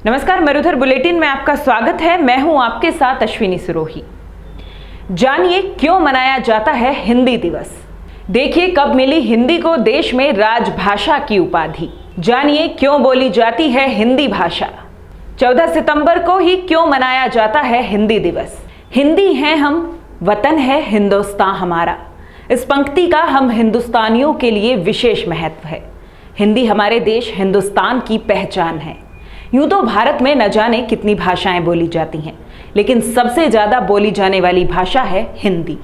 नमस्कार, मरुधर बुलेटिन में आपका स्वागत है। मैं हूं आपके साथ अश्विनी सिरोही। जानिए क्यों मनाया जाता है हिंदी दिवस। देखिए कब मिली हिंदी को देश में राजभाषा की उपाधि। जानिए क्यों बोली जाती है हिंदी भाषा। 14 सितंबर को ही क्यों मनाया जाता है हिंदी दिवस। हिंदी हैं हम, वतन है हिंदुस्तान हमारा। इस पंक्ति का हम हिंदुस्तानियों के लिए विशेष महत्व है। हिंदी हमारे देश हिंदुस्तान की पहचान है। यूं तो भारत में न जाने कितनी भाषाएं बोली जाती हैं, लेकिन सबसे ज्यादा बोली जाने वाली भाषा है हिंदी।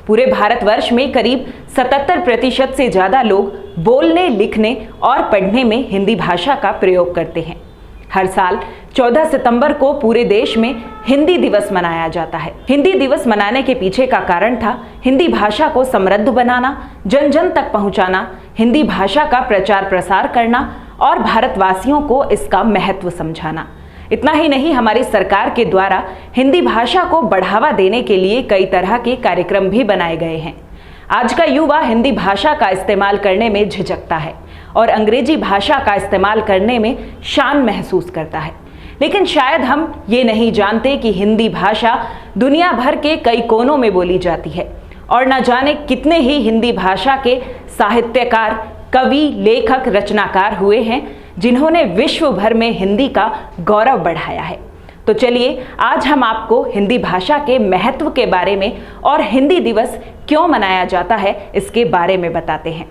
पूरे भारतवर्ष में करीब 77% से ज्यादा लोग बोलने, लिखने और पढ़ने में हिंदी भाषा का प्रयोग करते हैं। हर साल 14 सितंबर को पूरे देश में हिंदी दिवस मनाया जाता है। हिंदी दिवस मनाने के पीछे का कारण था हिंदी भाषा को समृद्ध बनाना, जन जन तक पहुंचाना, हिंदी भाषा का प्रचार प्रसार करना और भारतवासियों को इसका महत्व समझाना। इतना ही नहीं, हमारी सरकार के द्वारा हिंदी भाषा को बढ़ावा देने के लिए कई तरह के कार्यक्रम भी बनाए गए हैं। आज का युवा हिंदी भाषा का इस्तेमाल करने में झिझकता है और अंग्रेजी भाषा का इस्तेमाल करने में शान महसूस करता है। लेकिन शायद हम ये नहीं जानते कि हिंदी भाषा दुनिया भर के कई कोनों में बोली जाती है और न जाने कितने ही हिंदी भाषा के साहित्यकार, कवि, लेखक, रचनाकार हुए हैं जिन्होंने विश्व भर में हिंदी का गौरव बढ़ाया है। तो चलिए आज हम आपको हिंदी भाषा के महत्व के बारे में और हिंदी दिवस क्यों मनाया जाता है इसके बारे में बताते हैं।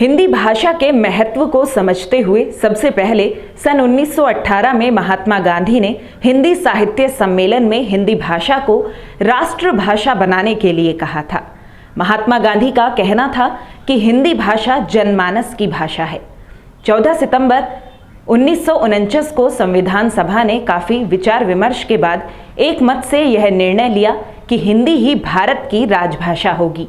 हिंदी भाषा के महत्व को समझते हुए सबसे पहले सन 1918 में महात्मा गांधी ने हिंदी साहित्य सम्मेलन में हिंदी भाषा को राष्ट्रभाषा बनाने के लिए कहा था। महात्मा गांधी का कहना था कि हिंदी भाषा जनमानस की भाषा है। 14 सितंबर 1949 को संविधान सभा ने काफी विचार विमर्श के बाद एक मत से यह निर्णय लिया कि हिंदी ही भारत की राजभाषा होगी।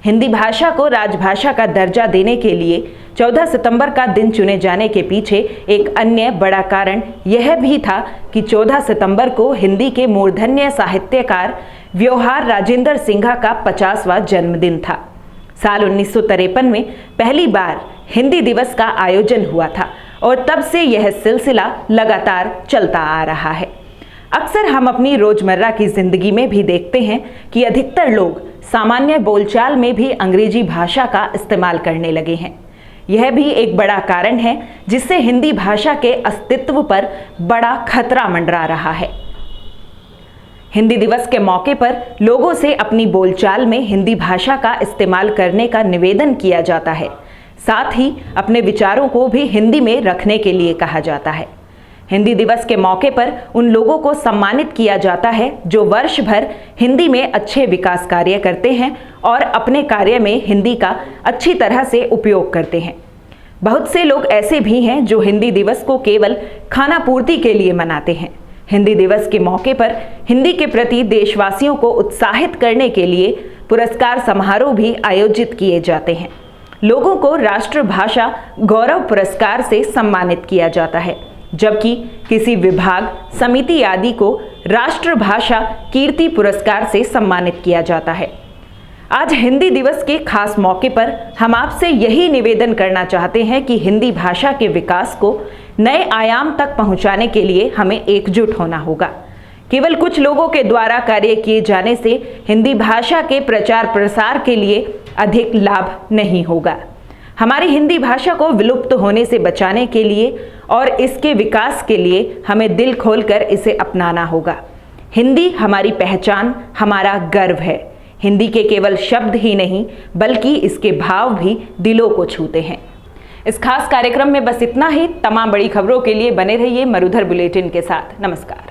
हिंदी भाषा को राजभाषा का दर्जा देने के लिए 14 सितंबर का दिन चुने जाने के पीछे एक अन्य बड़ा कारण यह भी था कि 14 सितंबर को हिंदी के मूर्धन्य साहित्यकार व्योहार राजेंद्र सिंघा का 50वां जन्मदिन था। साल 1953 में पहली बार हिंदी दिवस का आयोजन हुआ था और तब से यह सिलसिला लगातार चलता आ रहा है। अक्सर हम अपनी रोजमर्रा की जिंदगी में भी देखते हैं कि अधिकतर लोग सामान्य बोलचाल में भी अंग्रेजी भाषा का इस्तेमाल करने लगे हैं। यह भी एक बड़ा कारण है जिससे हिंदी भाषा के अस्तित्व पर बड़ा खतरा मंडरा रहा है। हिंदी दिवस के मौके पर लोगों से अपनी बोलचाल में हिंदी भाषा का इस्तेमाल करने का निवेदन किया जाता है। साथ ही अपने विचारों को भी हिंदी में रखने के लिए कहा जाता है। हिंदी दिवस के मौके पर उन लोगों को सम्मानित किया जाता है जो वर्ष भर हिंदी में अच्छे विकास कार्य करते हैं और अपने कार्य में हिंदी का अच्छी तरह से उपयोग करते हैं। बहुत से लोग ऐसे भी हैं जो हिंदी दिवस को केवल खाना पूर्ति के लिए मनाते हैं। हिंदी दिवस के मौके पर हिंदी के प्रति देशवासियों को उत्साहित करने के लिए पुरस्कार समारोह भी आयोजित किए जाते हैं। लोगों को राष्ट्रभाषा गौरव पुरस्कार से सम्मानित किया जाता है, जबकि किसी विभाग, समिति आदि को राष्ट्रभाषा कीर्ति पुरस्कार से सम्मानित किया जाता है। आज हिंदी दिवस के खास मौके पर हम आपसे यही निवेदन करना चाहते हैं कि हिंदी भाषा के विकास को नए आयाम तक पहुंचाने के लिए हमें एकजुट होना होगा। केवल कुछ लोगों के द्वारा कार्य किए जाने से हिंदी भाषा के प्रचार प्रसार के लिए अधिक लाभ नहीं होगा। हमारी हिंदी भाषा को विलुप्त होने से बचाने के लिए और इसके विकास के लिए हमें दिल खोलकर इसे अपनाना होगा। हिंदी हमारी पहचान, हमारा गर्व है। हिंदी के केवल शब्द ही नहीं बल्कि इसके भाव भी दिलों को छूते हैं। इस खास कार्यक्रम में बस इतना ही। तमाम बड़ी खबरों के लिए बने रहिए मरुधर बुलेटिन के साथ। नमस्कार।